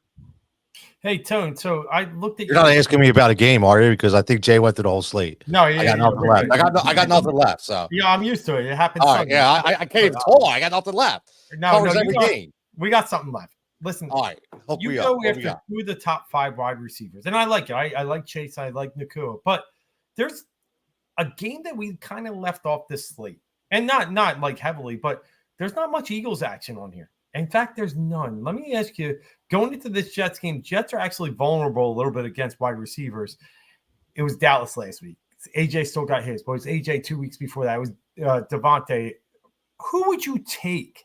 Hey, Tone, so I looked at You're not asking me about a game, are you? Because I think Jay went through the whole slate. No, yeah, I got nothing left. I got nothing left. So yeah, I'm used to it. It happens. All right, yeah, I can't even talk. I got nothing left. Covers every game. We got something left. Listen, all right. You go after 2 of the top 5 wide receivers, and I like it. I like Chase. I like Nakua, but there's a game that we kind of left off this slate, and not like heavily, but there's not much Eagles action on here. In fact, there's none. Let me ask you, going into this Jets game, Jets are actually vulnerable a little bit against wide receivers. It was Dallas last week. AJ still got his, but it was AJ 2 weeks before that. It was Devontae. Who would you take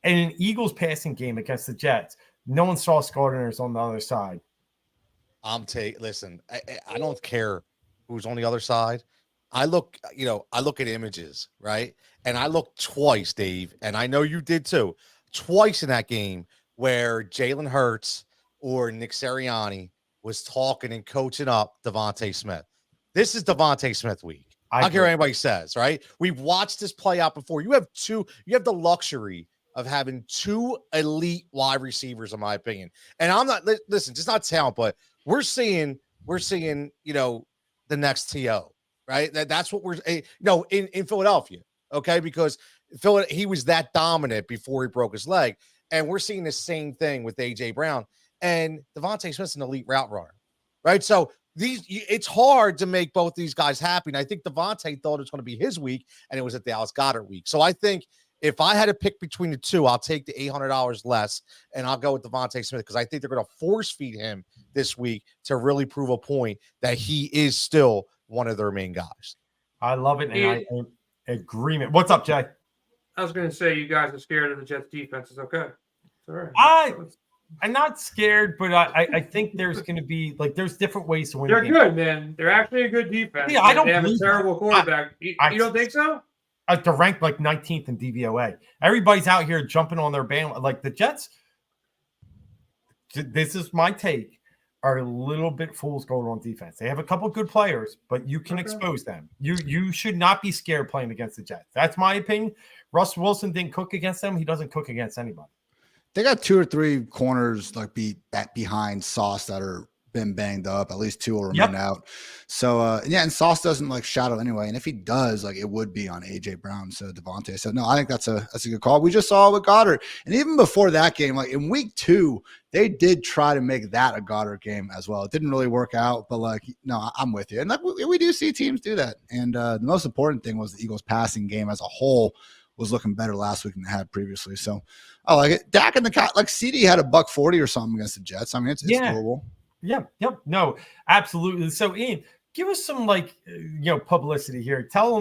in an Eagles passing game against the Jets? No one saw Gardner's on the other side. Listen, I don't care who's on the other side. I look at images, right? And I looked twice, Dave, and I know you did too. Twice in that game where Jalen Hurts or Nick Sirianni was talking and coaching up Devontae Smith. This is Devontae Smith week. I don't care what anybody says, right? We've watched this play out before. You have the luxury of having 2 elite wide receivers, in my opinion. And I'm not, listen, just not talent, but we're seeing, the next TO, right? That's what we're, in Philadelphia, okay? Because he was that dominant before he broke his leg. And we're seeing the same thing with A.J. Brown. And Devontae Smith's an elite route runner, right? So it's hard to make both these guys happy. And I think Devontae thought it was going to be his week, and it was a Dallas Goedert week. So I think if I had to pick between the two, I'll take the $800 less, and I'll go with Devontae Smith because I think they're going to force feed him this week to really prove a point that he is still one of their main guys. I love it. And I agreement. What's up, Jay? I was going to say you guys are scared of the Jets defense. It's okay. It's all right. I'm not scared, but I think there's going to be there's different ways to win. They're good, man. They're actually a good defense. Yeah, they have a terrible quarterback. You don't think so? They're ranked 19th in DVOA. Everybody's out here jumping on their band. The Jets, this is my take, are a little bit fools going on defense. They have a couple good players, but you can expose them. You should not be scared playing against the Jets. That's my opinion. Russ Wilson didn't cook against them. He doesn't cook against anybody. They got 2 or 3 corners behind Sauce that are been banged up. At least 2 will remain out. So and Sauce doesn't shadow anyway. And if he does, it would be on AJ Brown. So Devontae. So no, I think that's a good call. We just saw it with Goddard. And even before that game, in week 2, they did try to make that a Goddard game as well. It didn't really work out, but no, I'm with you. And we do see teams do that. And the most important thing was the Eagles passing game as a whole was looking better last week than they had previously. So I like it. Dak and the like CD had a $140 or something against the Jets. I mean, it's doable. Yep. No, absolutely. So Ian, give us some publicity here. Tell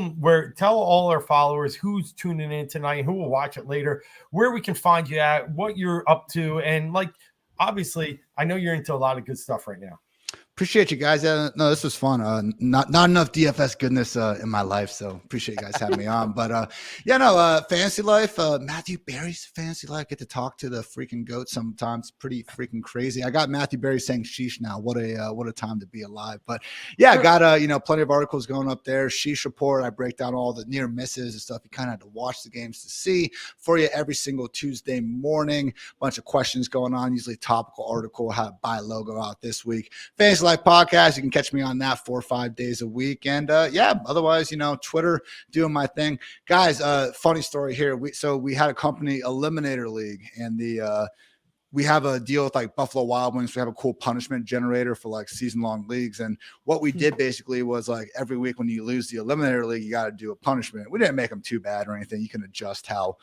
all our followers who's tuning in tonight, who will watch it later, where we can find you at, what you're up to, and obviously, I know you're into a lot of good stuff right now. Appreciate you guys. No, this was fun. Not enough DFS goodness in my life, so appreciate you guys having me on. But fantasy life. Matthew Berry's fantasy life. Get to talk to the freaking goat sometimes. Pretty freaking crazy. I got Matthew Berry saying "sheesh" now. What a time to be alive. But yeah, I got plenty of articles going up there. Sheesh report. I break down all the near misses and stuff. You kind of had to watch the games to see for you every single Tuesday morning. Bunch of questions going on. Usually topical article. How to buy logo out this week. Fantasy Life podcast. You can catch me on that 4 or 5 days a week. And otherwise, Twitter doing my thing. Guys, funny story here. We had a company eliminator league, and we have a deal with Buffalo Wild Wings. We have a cool punishment generator for season-long leagues. And what we did basically was every week when you lose the eliminator league, you got to do a punishment. We didn't make them too bad or anything. You can adjust how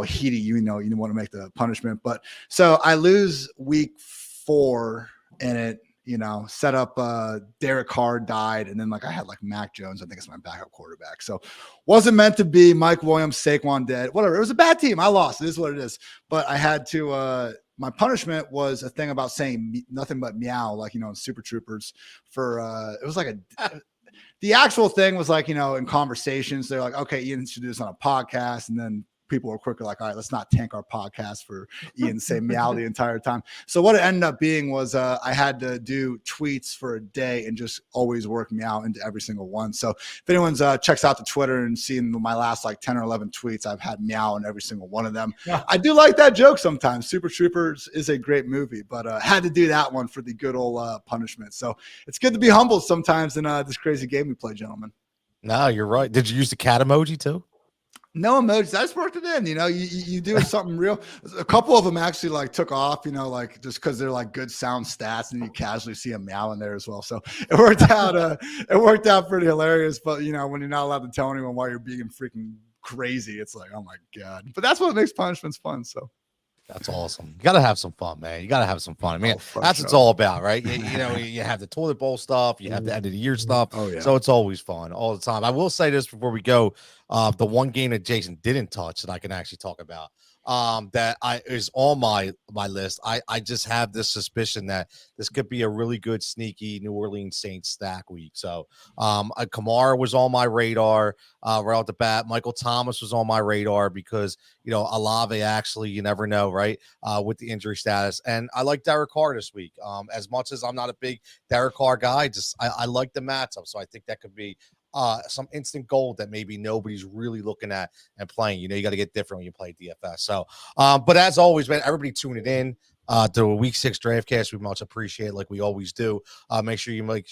heaty you want to make the punishment. But so I lose week 4 and it set up Derek Carr died, and then I had Mac Jones, I think it's my backup quarterback. So wasn't meant to be. Mike Williams, Saquon dead, whatever. It was a bad team. I lost. It is what it is. But I had to my punishment was a thing about saying nothing but meow, in Super Troopers for it was the actual thing was in conversations, they're okay, Ian should do this on a podcast, and then people were quicker all right, let's not tank our podcast for Ian to say meow the entire time. So what it ended up being was I had to do tweets for a day and just always work meow into every single one. So if anyone's checks out the Twitter and seen my last 10 or 11 tweets, I've had meow in every single one of them. Yeah. I do like that joke sometimes. Super Troopers is a great movie, but had to do that one for the good old punishment. So it's good to be humbled sometimes in this crazy game we play, gentlemen. No, you're right. Did you use the cat emoji too? No emojis. I just worked it in. You do something real. A couple of them actually took off. Just because they're good sound stats, and you casually see a meow in there as well. So it worked out. It worked out pretty hilarious. But when you're not allowed to tell anyone why you're being freaking crazy, it's oh my god. But that's what makes punishments fun. So. That's awesome. You got to have some fun, man. You got to have some fun. I mean, that's what it's all about, right? You have the toilet bowl stuff. You have the end of the year stuff. Oh, yeah. So it's always fun all the time. I will say this before we go. The one game that Jason didn't touch that I can actually talk about that is on my list. I just have this suspicion that this could be a really good sneaky New Orleans Saints stack week. So Kamara was on my radar right off the bat. Michael Thomas was on my radar because Olave actually, you never know, right? With the injury status. And I like Derek Carr this week. As much as I'm not a big Derek Carr guy, I like the matchup. So I think that could be some instant gold that maybe nobody's really looking at and playing. You got to get different when you play DFS. So, but as always, man, everybody tuning in to a week 6 DraftCast. We much appreciate it, like we always do. Make sure you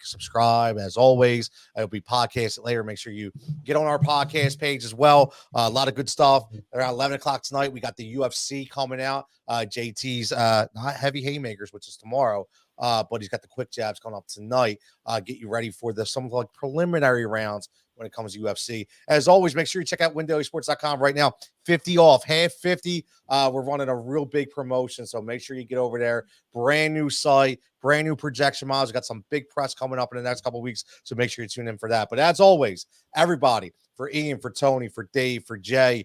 subscribe as always. It'll be podcasted later. Make sure you get on our podcast page as well. A lot of good stuff. Around 11 o'clock tonight, we got the UFC coming out. JT's not heavy haymakers, which is tomorrow. But he's got the quick jabs coming up tonight. Get you ready for some preliminary rounds when it comes to UFC. As always, make sure you check out windailysports.com right now. 50 off, half 50. We're running a real big promotion, so make sure you get over there. Brand new site, brand new projection models. We got some big press coming up in the next couple of weeks, so make sure you tune in for that. But as always, everybody, for Ian, for Tony, for Dave, for Jay,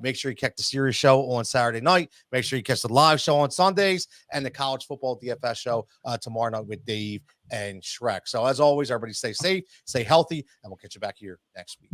make sure you catch the series show on Saturday night. Make sure you catch the live show on Sundays and the college football DFS show tomorrow night with Dave and Shrek. So as always, everybody stay safe, stay healthy, and we'll catch you back here next week.